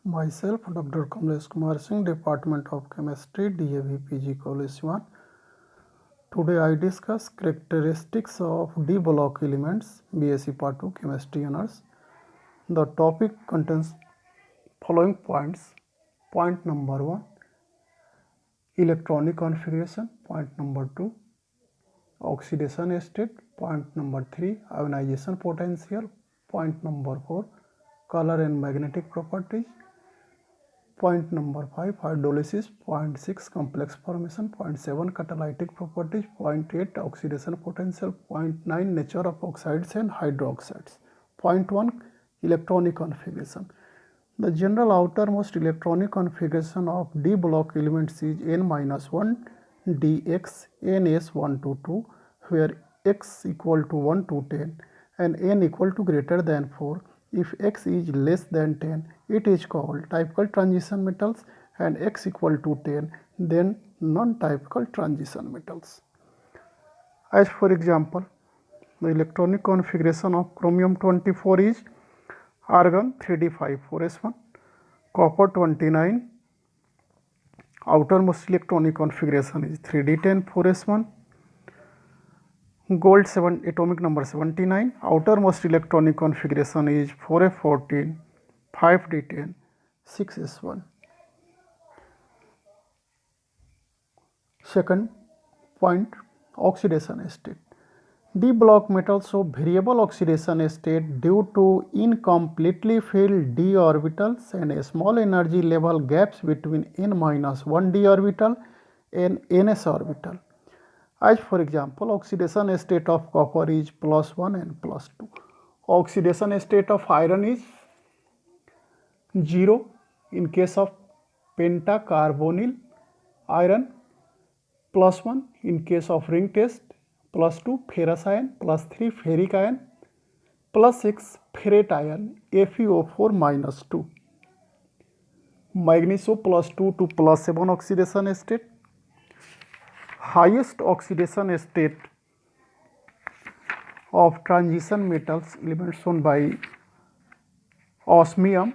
Myself, Dr. Kamlesh Kumar Singh, Department of Chemistry, DAV PG College 1. Today I discuss characteristics of D block elements, BSc Part 2 Chemistry Honors. The topic contains following points. Point number 1, electronic configuration. Point number 2, oxidation state. Point number 3, ionization potential. Point number 4, color and magnetic properties. Point number 5, hydrolysis. Point 6, complex formation. Point 7, catalytic properties. Point 8, oxidation potential. Point 9, nature of oxides and hydroxides. Point 1, electronic configuration. The general outermost electronic configuration of D block elements is n-1 dx ns1 to 2, where x equal to 1 to 10 and n equal to greater than 4. If x is less than 10, it is called typical transition metals, and x equal to 10, then non-typical transition metals. As for example, the electronic configuration of chromium 24 is argon 3d54s1, copper 29, outermost electronic configuration is 3d10 4s1, gold atomic number 79, outermost electronic configuration is 4f14, 5d10 6s1. Second point, oxidation state. D block metals show variable oxidation state due to incompletely filled d orbitals and a small energy level gaps between n-1 d orbital and ns orbital. As for example, oxidation state of copper is +1 and +2. Oxidation state of iron is 0 in case of pentacarbonyl iron, +1 in case of ring test, +2 ferrous ion, +3 ferric ion, +6 ferrate ion, FeO4 -2. Magnesium +2 to +7 oxidation state. Highest oxidation state of transition metals elements shown by osmium,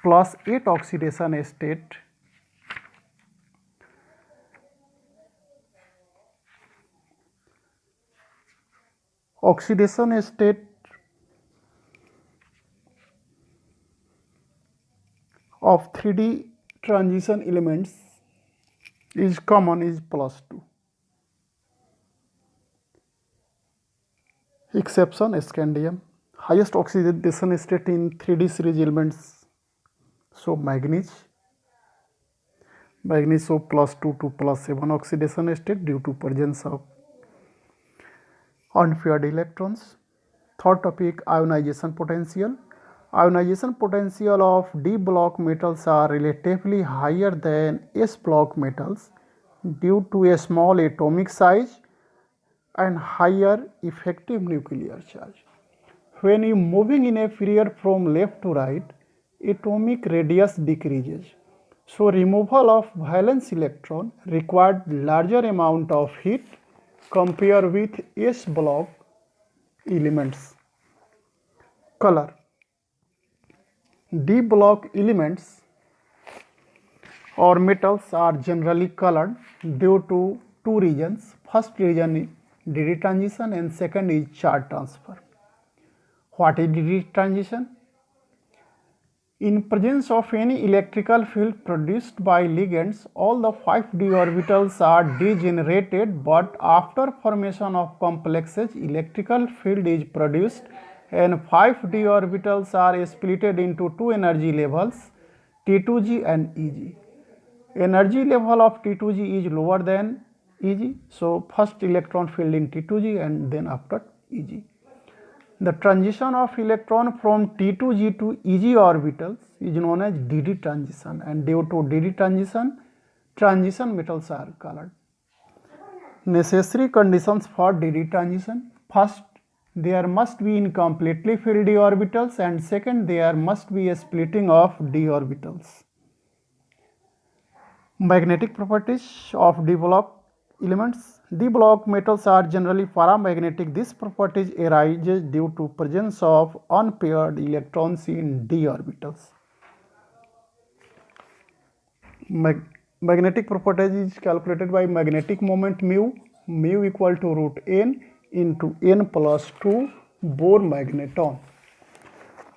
+8 oxidation state. Oxidation state of 3D transition elements is common is +2. Exception scandium. Highest oxidation state in 3D series elements, so manganese. Manganese show +2 to +7 oxidation state due to presence of unpaired electrons. Third topic, ionization potential. Ionization potential of D block metals are relatively higher than S block metals due to a small atomic size and higher effective nuclear charge. When you moving in a period from left to right, atomic radius decreases. So removal of valence electron required larger amount of heat compared with S block elements. Color. D block elements or metals are generally colored due to two reasons. First reason is DD transition and second is charge transfer. What is DD transition? In presence of any electrical field produced by ligands, all the 5d orbitals are degenerated, but after formation of complexes, electrical field is produced and 5d orbitals are splitted into two energy levels, T2g and Eg. Energy level of T2g is lower than Eg, so first electron field in T2g and then after Eg. The transition of electron from T2g to Eg orbitals is known as DD transition, and due to DD transition metals are colored. Necessary conditions for DD transition. First, there must be incompletely filled d orbitals, and second, there must be a splitting of d orbitals. Magnetic properties of D block elements. D block metals are generally paramagnetic. This property arises due to presence of unpaired electrons in d orbitals. Magnetic property is calculated by magnetic moment mu equal to root n into n plus 2 Bohr magneton.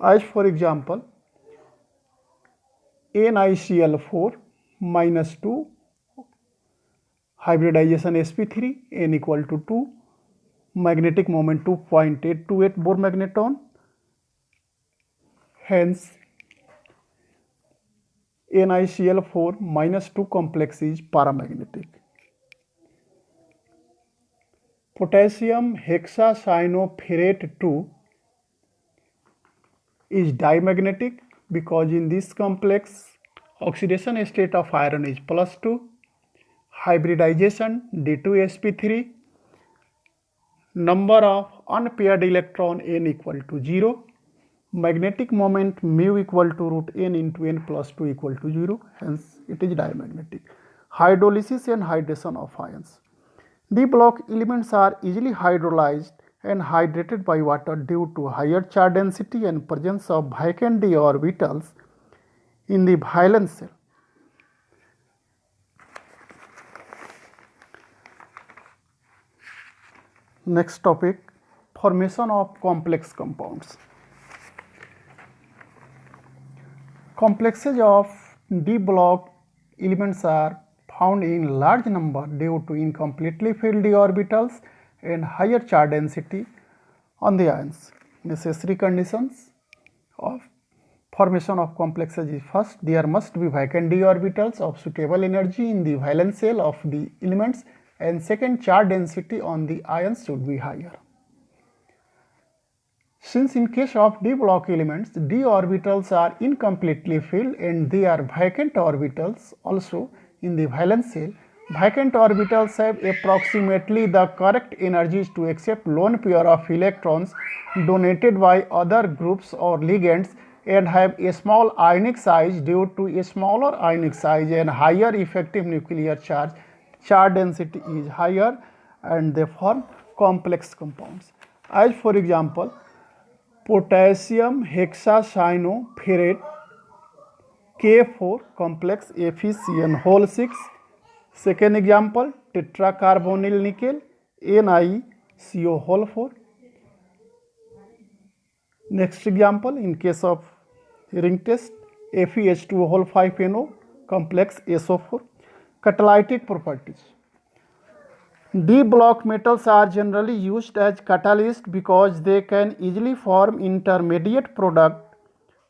As for example, NiCl4 minus 2 hybridization sp3 n equal to 2, magnetic moment 2.828 Bohr magneton. Hence NiCl4 minus 2 complex is paramagnetic. Potassium hexacyanoferrate 2 is dimagnetic because in this complex oxidation state of iron is plus 2, hybridization D2sp3, number of unpaired electron n equal to 0, magnetic moment mu equal to root n into n plus 2 equal to 0, hence it is dimagnetic. Hydrolysis and hydration of ions. D block elements are easily hydrolyzed and hydrated by water due to higher charge density and presence of vacant d orbitals in the valence shell. Next topic, formation of complex compounds. Complexes of D block elements are found in large number due to incompletely filled d orbitals and higher charge density on the ions. Necessary conditions of formation of complexes is: first, there must be vacant d orbitals of suitable energy in the valence shell of the elements, and second, charge density on the ions should be higher. Since in case of d block elements, d orbitals are incompletely filled and they are vacant orbitals also in the valence shell, vacant orbitals have approximately the correct energies to accept lone pair of electrons donated by other groups or ligands and have a small ionic size. Due to a smaller ionic size and higher effective nuclear charge, charge density is higher and they form complex compounds. As for example, potassium hexacyanoferrate K4 complex FeCN6. Second example, tetracarbonyl nickel NiCO4. Next example, in case of ring test, FeH2O5NO complex SO4. Catalytic properties. D block metals are generally used as catalysts because they can easily form intermediate product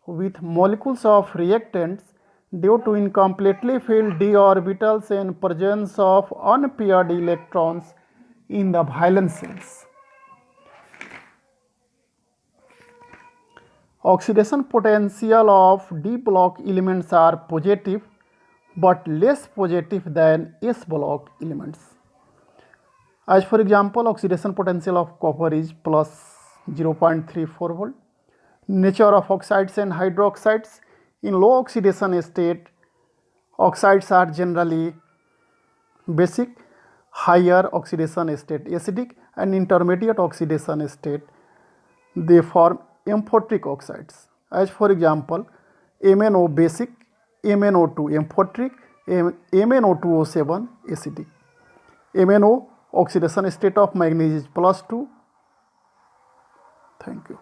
with molecules of reactants due to incompletely filled d orbitals and presence of unpaired electrons in the valence shells. Oxidation potential of D block elements are positive but less positive than S block elements. As for example, oxidation potential of copper is plus 0.34 volt. Nature of oxides and hydroxides. In low oxidation state, oxides are generally basic, higher oxidation state acidic, and intermediate oxidation state they form amphoteric oxides. As for example, MnO basic, MnO2 amphoteric, MnO2O7 acidic. MnO oxidation state of manganese is plus 2. Thank you.